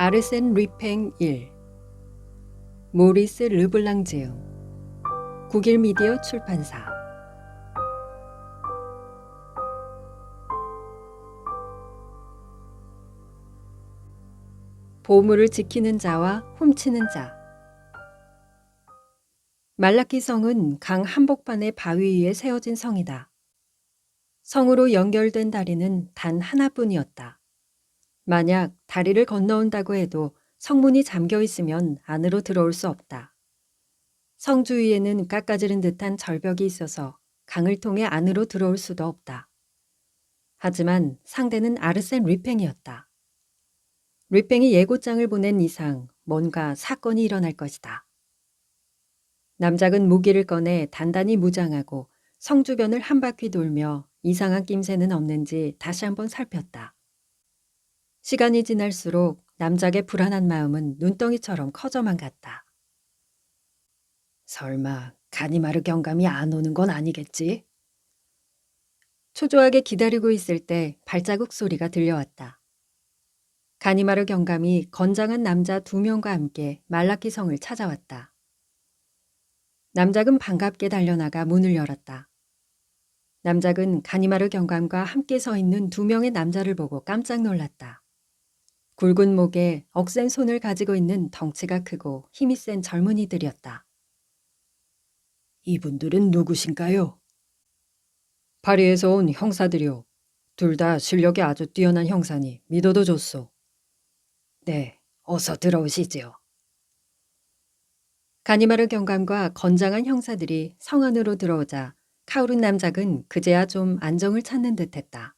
아르센 리팽 1 모리스 르블랑 지음 국일미디어 출판사 보물을 지키는 자와 훔치는 자. 말라키 성은 강 한복판의 바위 위에 세워진 성이다. 성으로 연결된 다리는 단 하나뿐이었다. 만약 다리를 건너온다고 해도 성문이 잠겨 있으면 안으로 들어올 수 없다. 성 주위에는 깎아지른 듯한 절벽이 있어서 강을 통해 안으로 들어올 수도 없다. 하지만 상대는 아르센 리팽이었다. 리팽이 예고장을 보낸 이상 뭔가 사건이 일어날 것이다. 남작은 무기를 꺼내 단단히 무장하고 성 주변을 한 바퀴 돌며 이상한 낌새는 없는지 다시 한번 살폈다. 시간이 지날수록 남작의 불안한 마음은 눈덩이처럼 커져만 갔다. 설마 가니마르 경감이 안 오는 건 아니겠지? 초조하게 기다리고 있을 때 발자국 소리가 들려왔다. 가니마르 경감이 건장한 남자 2명과 함께 말라키 성을 찾아왔다. 남작은 반갑게 달려나가 문을 열었다. 남작은 가니마르 경감과 함께 서 있는 2명의 남자를 보고 깜짝 놀랐다. 굵은 목에 억센 손을 가지고 있는 덩치가 크고 힘이 센 젊은이들이었다. 이분들은 누구신가요? 파리에서 온 형사들이요. 둘 다 실력이 아주 뛰어난 형사니 믿어도 좋소. 네, 어서 들어오시지요. 가니마르 경감과 건장한 형사들이 성 안으로 들어오자 카오른 남작은 그제야 좀 안정을 찾는 듯했다.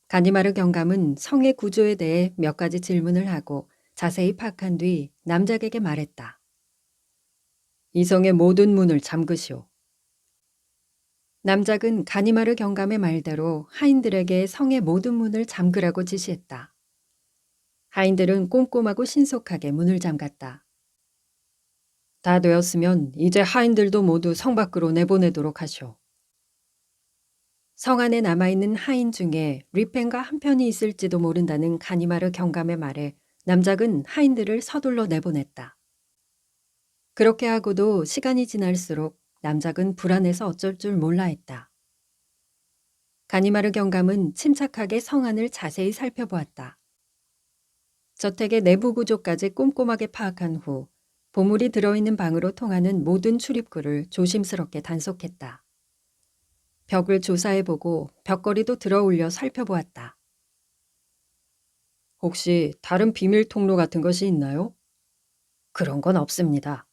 가니마르 경감은 성의 구조에 대해 몇 가지 질문을 하고 자세히 파악한 뒤 남작에게 말했다. 이 성의 모든 문을 잠그시오. 남작은 가니마르 경감의 말대로 하인들에게 성의 모든 문을 잠그라고 지시했다. 하인들은 꼼꼼하고 신속하게 문을 잠갔다. 다 되었으면 이제 하인들도 모두 성 밖으로 내보내도록 하시오. 성 안에 남아있는 하인 중에 리팽과 한편이 있을지도 모른다는 가니마르 경감의 말에 남작은 하인들을 서둘러 내보냈다. 그렇게 하고도 시간이 지날수록 남작은 불안해서 어쩔 줄 몰라 했다. 가니마르 경감은 침착하게 성 안을 자세히 살펴보았다. 저택의 내부 구조까지 꼼꼼하게 파악한 후 보물이 들어있는 방으로 통하는 모든 출입구를 조심스럽게 단속했다. 벽을 조사해보고 벽걸이도 들어올려 살펴보았다. 혹시 다른 비밀 통로 같은 것이 있나요? 그런 건 없습니다.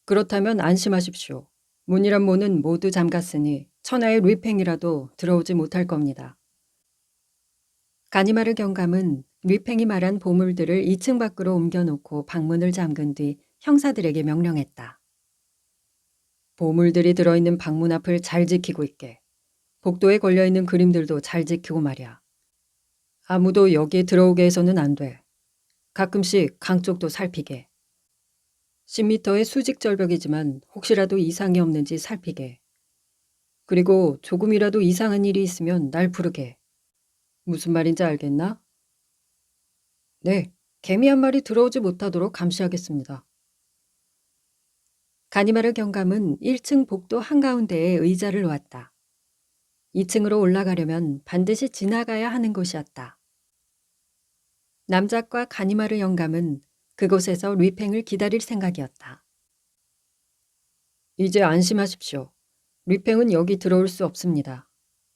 그렇다면 안심하십시오. 문이란 문은 모두 잠갔으니 천하의 리팽이라도 들어오지 못할 겁니다. 가니마르 경감은 리팽이 말한 보물들을 2층 밖으로 옮겨놓고 방문을 잠근 뒤 형사들에게 명령했다. 보물들이 들어있는 방문 앞을 잘 지키고 있게. 복도에 걸려있는 그림들도 잘 지키고 말이야. 아무도 여기에 들어오게 해서는 안 돼. 가끔씩 강 쪽도 살피게. 10m의 수직 절벽이지만 혹시라도 이상이 없는지 살피게. 그리고 조금이라도 이상한 일이 있으면 날 부르게. 무슨 말인지 알겠나? 네, 개미 한 마리 들어오지 못하도록 감시하겠습니다. 가니마르 경감은 1층 복도 한가운데에 의자를 놓았다. 2층으로 올라가려면 반드시 지나가야 하는 곳이었다. 남작과 가니마르 영감은 그곳에서 리팽을 기다릴 생각이었다. 이제 안심하십시오. 리팽은 여기 들어올 수 없습니다.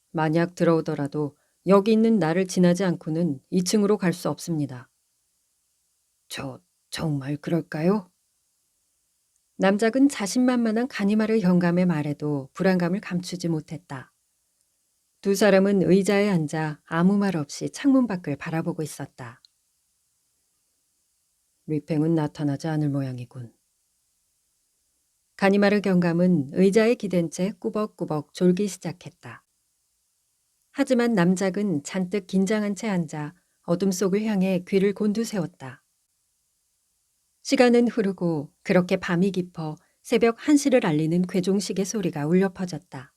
만약 들어오더라도 여기 있는 나를 지나지 않고는 2층으로 갈 수 없습니다. 정말 그럴까요? 남작은 자신만만한 가니마르 영감의 말에도 불안감을 감추지 못했다. 두 사람은 의자에 앉아 아무 말 없이 창문 밖을 바라보고 있었다. 리팽은 나타나지 않을 모양이군. 가니마르 경감은 의자에 기댄 채 꾸벅꾸벅 졸기 시작했다. 하지만 남작은 잔뜩 긴장한 채 앉아 어둠 속을 향해 귀를 곤두세웠다. 시간은 흐르고 그렇게 밤이 깊어 새벽 1시를 알리는 괴종식의 소리가 울려 퍼졌다.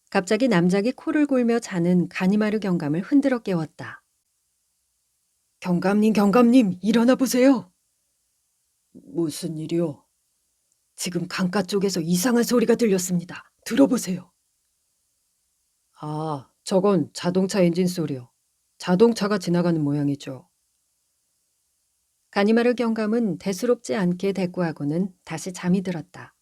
갑자기 남작이 코를 골며 자는 가니마르 경감을 흔들어 깨웠다. 경감님, 일어나 보세요. 무슨 일이요? 지금 강가 쪽에서 이상한 소리가 들렸습니다. 들어보세요. 아, 저건 자동차 엔진 소리요. 자동차가 지나가는 모양이죠. 가니마르 경감은 대수롭지 않게 대꾸하고는 다시 잠이 들었다.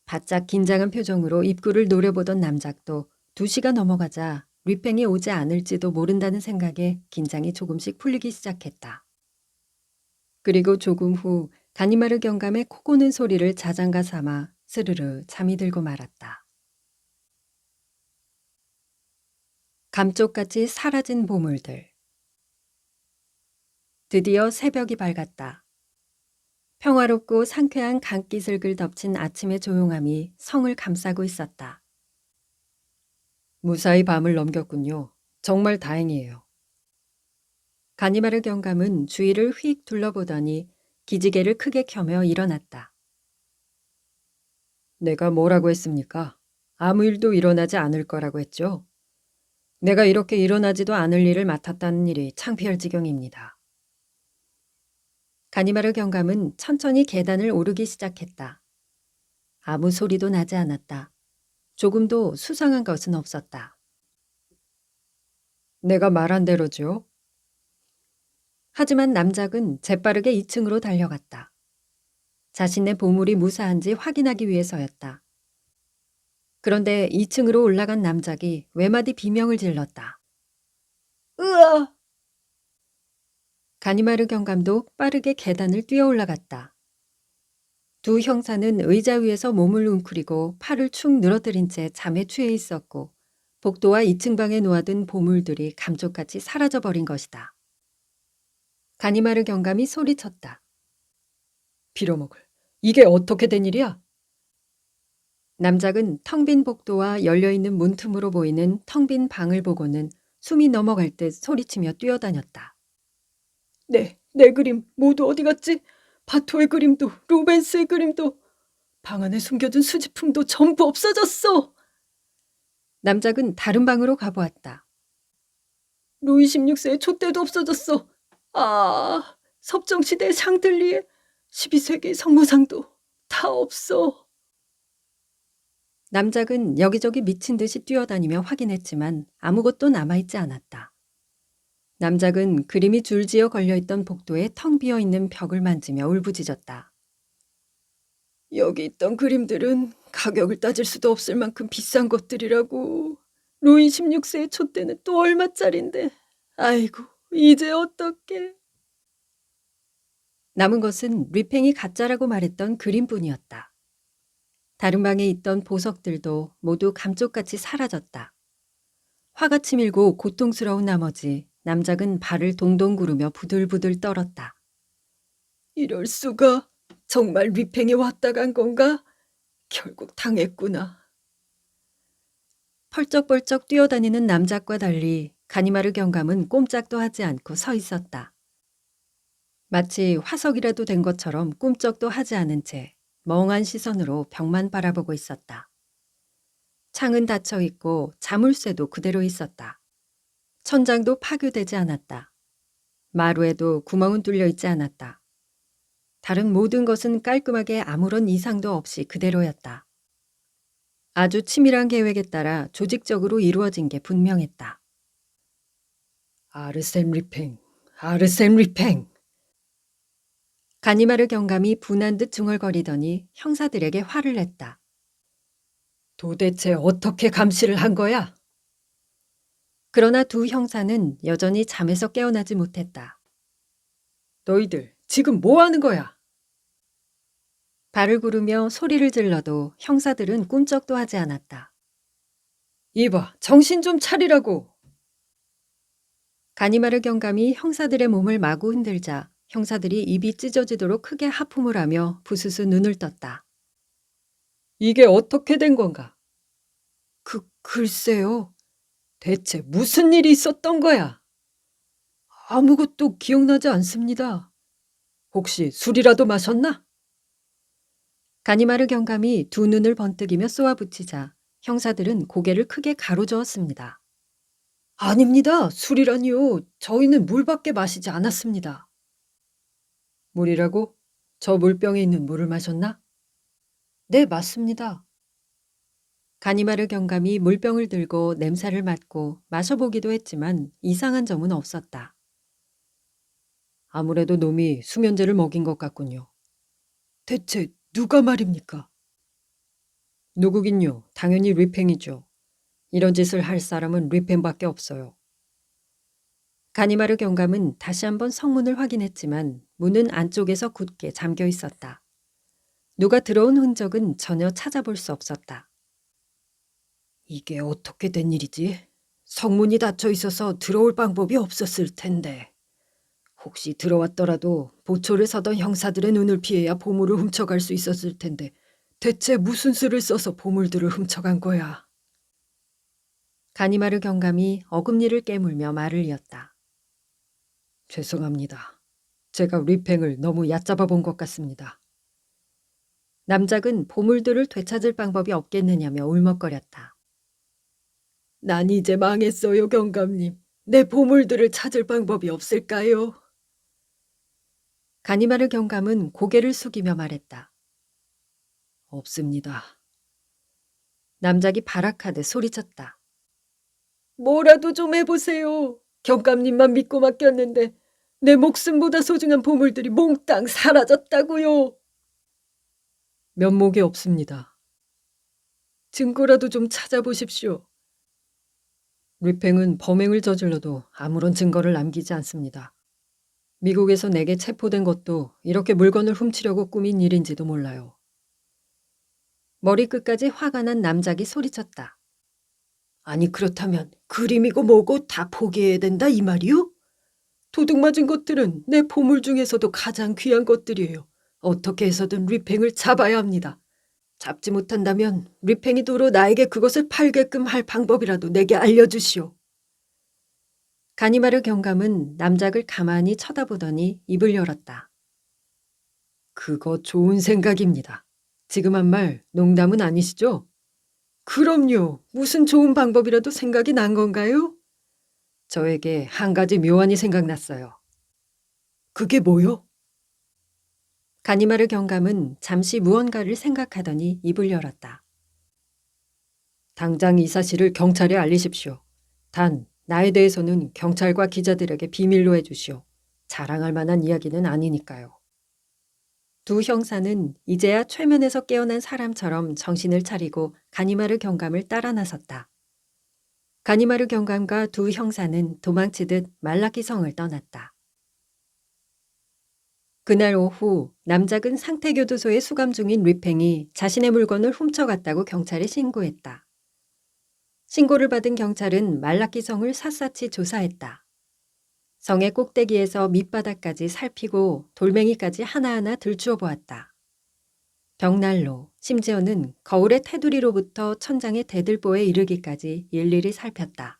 바짝 긴장한 표정으로 입구를 노려보던 남작도 2시가 넘어가자 리팽이 오지 않을지도 모른다는 생각에 긴장이 조금씩 풀리기 시작했다. 그리고 조금 후 가니마르 경감의 코 고는 소리를 자장가 삼아 스르르 잠이 들고 말았다. 감쪽같이 사라진 보물들. 드디어 새벽이 밝았다. 평화롭고 상쾌한 강기슭을 덮친 아침의 조용함이 성을 감싸고 있었다. 무사히 밤을 넘겼군요. 정말 다행이에요. 가니마르 경감은 주위를 휙 둘러보더니 기지개를 크게 켜며 일어났다. 내가 뭐라고 했습니까? 아무 일도 일어나지 않을 거라고 했죠. 내가 이렇게 일어나지도 않을 일을 맡았다는 일이 창피할 지경입니다. 가니마르 경감은 천천히 계단을 오르기 시작했다. 아무 소리도 나지 않았다. 조금도 수상한 것은 없었다. 내가 말한 대로죠. 하지만 남작은 재빠르게 2층으로 달려갔다. 자신의 보물이 무사한지 확인하기 위해서였다. 그런데 2층으로 올라간 남작이 외마디 비명을 질렀다. 으아! 가니마르 경감도 빠르게 계단을 뛰어 올라갔다. 두 형사는 의자 위에서 몸을 웅크리고 팔을 축 늘어뜨린 채 잠에 취해 있었고 복도와 2층 방에 놓아둔 보물들이 감쪽같이 사라져버린 것이다. 가니마르 경감이 소리쳤다. 빌어먹을. 이게 어떻게 된 일이야? 남작은 텅 빈 복도와 열려있는 문틈으로 보이는 텅 빈 방을 보고는 숨이 넘어갈 듯 소리치며 뛰어다녔다. 내 그림 모두 어디 갔지? 바토의 그림도 루벤스의 그림도 방 안에 숨겨둔 수집품도 전부 없어졌어. 남작은 다른 방으로 가보았다. 루이 16세의 촛대도 없어졌어. 아, 섭정시대 샹들리에 12세기 성모상도 다 없어. 남작은 여기저기 미친 듯이 뛰어다니며 확인했지만 아무것도 남아있지 않았다. 남작은 그림이 줄지어 걸려있던 복도에 텅 비어있는 벽을 만지며 울부짖었다. 여기 있던 그림들은 가격을 따질 수도 없을 만큼 비싼 것들이라고. 루이 16세의 촛대는 또 얼마짜린데. 아이고, 이제 어떡해. 남은 것은 리팽이 가짜라고 말했던 그림뿐이었다. 다른 방에 있던 보석들도 모두 감쪽같이 사라졌다. 화가 치밀고 고통스러운 나머지 남작은 발을 동동 구르며 부들부들 떨었다. 이럴 수가. 정말 리팽이 왔다 간 건가? 결국 당했구나. 펄쩍펄쩍 뛰어다니는 남작과 달리 가니마르 경감은 꼼짝도 하지 않고 서 있었다. 마치 화석이라도 된 것처럼 꿈쩍도 하지 않은 채 멍한 시선으로 벽만 바라보고 있었다. 창은 닫혀 있고 자물쇠도 그대로 있었다. 천장도 파괴되지 않았다. 마루에도 구멍은 뚫려 있지 않았다. 다른 모든 것은 깔끔하게 아무런 이상도 없이 그대로였다. 아주 치밀한 계획에 따라 조직적으로 이루어진 게 분명했다. 아르셈 리팽, 아르셈 리팽. 가니마르 경감이 분한 듯 중얼거리더니 형사들에게 화를 냈다. 도대체 어떻게 감시를 한 거야? 그러나 두 형사는 여전히 잠에서 깨어나지 못했다. 너희들 지금 뭐 하는 거야? 발을 구르며 소리를 질러도 형사들은 꿈쩍도 하지 않았다. 이봐, 정신 좀 차리라고. 가니마르 경감이 형사들의 몸을 마구 흔들자 형사들이 입이 찢어지도록 크게 하품을 하며 부스스 눈을 떴다. 이게 어떻게 된 건가? 글쎄요. 대체 무슨 일이 있었던 거야? 아무것도 기억나지 않습니다. 혹시 술이라도 마셨나? 가니마르 경감이 두 눈을 번뜩이며 쏘아붙이자 형사들은 고개를 크게 가로저었습니다. 아닙니다. 술이라니요. 저희는 물밖에 마시지 않았습니다. 물이라고? 저 물병에 있는 물을 마셨나? 네, 맞습니다. 가니마르 경감이 물병을 들고 냄새를 맡고 마셔보기도 했지만 이상한 점은 없었다. 아무래도 놈이 수면제를 먹인 것 같군요. 대체 누가 말입니까? 누구긴요. 당연히 리팽이죠. 이런 짓을 할 사람은 리팽밖에 없어요. 가니마르 경감은 다시 한번 성문을 확인했지만 문은 안쪽에서 굳게 잠겨 있었다. 누가 들어온 흔적은 전혀 찾아볼 수 없었다. 이게 어떻게 된 일이지? 성문이 닫혀 있어서 들어올 방법이 없었을 텐데. 혹시 들어왔더라도 보초를 서던 형사들의 눈을 피해야 보물을 훔쳐갈 수 있었을 텐데 대체 무슨 수를 써서 보물들을 훔쳐간 거야? 가니마르 경감이 어금니를 깨물며 말을 이었다. 죄송합니다. 제가 리팽을 너무 얕잡아 본 것 같습니다. 남작은 보물들을 되찾을 방법이 없겠느냐며 울먹거렸다. 난 이제 망했어요, 경감님. 내 보물들을 찾을 방법이 없을까요? 가니마르 경감은 고개를 숙이며 말했다. 없습니다. 남작이 발악하듯 소리쳤다. 뭐라도 좀 해보세요. 경감님만 믿고 맡겼는데 내 목숨보다 소중한 보물들이 몽땅 사라졌다고요. 면목이 없습니다. 증거라도 좀 찾아보십시오. 리팽은 범행을 저질러도 아무런 증거를 남기지 않습니다. 미국에서 내게 체포된 것도 이렇게 물건을 훔치려고 꾸민 일인지도 몰라요. 머리끝까지 화가 난 남작이 소리쳤다. 아니 그렇다면 그림이고 뭐고 다 포기해야 된다 이 말이요? 도둑 맞은 것들은 내 보물 중에서도 가장 귀한 것들이에요. 어떻게 해서든 리팽을 잡아야 합니다. 잡지 못한다면 리팽이 도로 나에게 그것을 팔게끔 할 방법이라도 내게 알려주시오. 가니마르 경감은 남작을 가만히 쳐다보더니 입을 열었다. 그거 좋은 생각입니다. 지금 한 말 농담은 아니시죠? 그럼요. 무슨 좋은 방법이라도 생각이 난 건가요? 저에게 한 가지 묘안이 생각났어요. 그게 뭐요? 가니마르 경감은 잠시 무언가를 생각하더니 입을 열었다. 당장 이 사실을 경찰에 알리십시오. 단, 나에 대해서는 경찰과 기자들에게 비밀로 해주시오. 자랑할 만한 이야기는 아니니까요. 두 형사는 이제야 최면에서 깨어난 사람처럼 정신을 차리고 가니마르 경감을 따라 나섰다. 가니마르 경감과 두 형사는 도망치듯 말라키 성을 떠났다. 그날 오후 남작은 상태교도소에 수감 중인 리팽이 자신의 물건을 훔쳐갔다고 경찰에 신고했다. 신고를 받은 경찰은 말라키 성을 샅샅이 조사했다. 성의 꼭대기에서 밑바닥까지 살피고 돌멩이까지 하나하나 들추어 보았다. 벽난로, 심지어는 거울의 테두리로부터 천장의 대들보에 이르기까지 일일이 살폈다.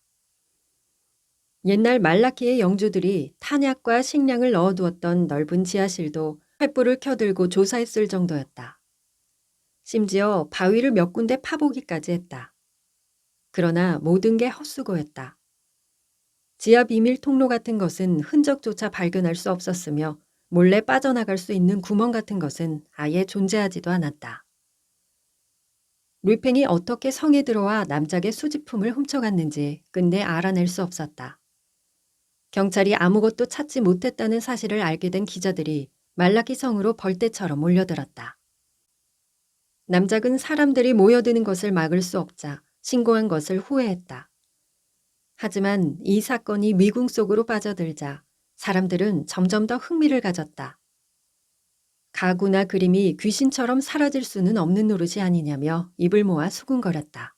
옛날 말라키의 영주들이 탄약과 식량을 넣어두었던 넓은 지하실도 횃불을 켜들고 조사했을 정도였다. 심지어 바위를 몇 군데 파보기까지 했다. 그러나 모든 게 헛수고였다. 지하 비밀 통로 같은 것은 흔적조차 발견할 수 없었으며 몰래 빠져나갈 수 있는 구멍 같은 것은 아예 존재하지도 않았다. 리팽이 어떻게 성에 들어와 남작의 수집품을 훔쳐갔는지 끝내 알아낼 수 없었다. 경찰이 아무것도 찾지 못했다는 사실을 알게 된 기자들이 말라키 성으로 벌떼처럼 몰려들었다. 남작은 사람들이 모여드는 것을 막을 수 없자 신고한 것을 후회했다. 하지만 이 사건이 미궁 속으로 빠져들자 사람들은 점점 더 흥미를 가졌다. 가구나 그림이 귀신처럼 사라질 수는 없는 노릇이 아니냐며 입을 모아 수군거렸다.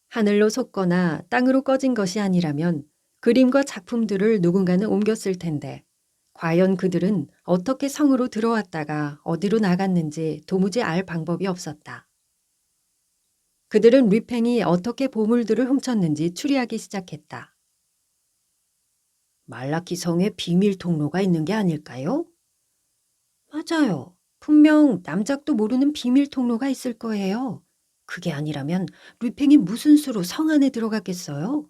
하늘로 솟거나 땅으로 꺼진 것이 아니라면 그림과 작품들을 누군가는 옮겼을 텐데 과연 그들은 어떻게 성으로 들어왔다가 어디로 나갔는지 도무지 알 방법이 없었다. 그들은 리팽이 어떻게 보물들을 훔쳤는지 추리하기 시작했다. 말라키 성에 비밀 통로가 있는 게 아닐까요? 맞아요. 분명 남작도 모르는 비밀 통로가 있을 거예요. 그게 아니라면 리팽이 무슨 수로 성 안에 들어갔겠어요?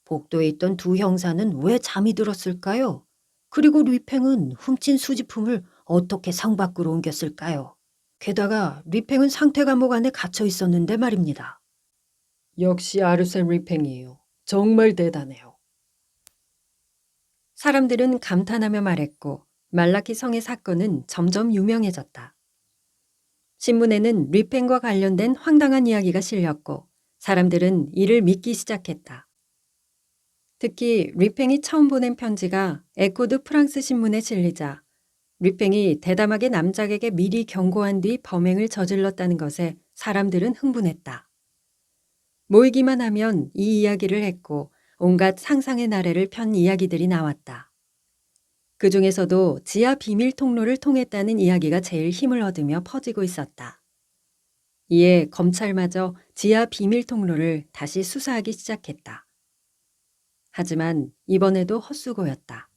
복도에 있던 두 형사는 왜 잠이 들었을까요? 그리고 류팽은 훔친 수지품을 어떻게 성 밖으로 옮겼을까요? 게다가 류팽은 상태 감옥 안에 갇혀 있었는데 말입니다. 역시 아르센 류팽이에요. 정말 대단해요. 사람들은 감탄하며 말했고 말라키 성의 사건은 점점 유명해졌다. 신문에는 류팽과 관련된 황당한 이야기가 실렸고 사람들은 이를 믿기 시작했다. 특히 류팽이 처음 보낸 편지가 에코드 프랑스 신문에 실리자 류팽이 대담하게 남작에게 미리 경고한 뒤 범행을 저질렀다는 것에 사람들은 흥분했다. 모이기만 하면 이 이야기를 했고 온갖 상상의 나래를 편 이야기들이 나왔다. 그 중에서도 지하 비밀 통로를 통했다는 이야기가 제일 힘을 얻으며 퍼지고 있었다. 이에 검찰마저 지하 비밀 통로를 다시 수사하기 시작했다. 하지만 이번에도 헛수고였다.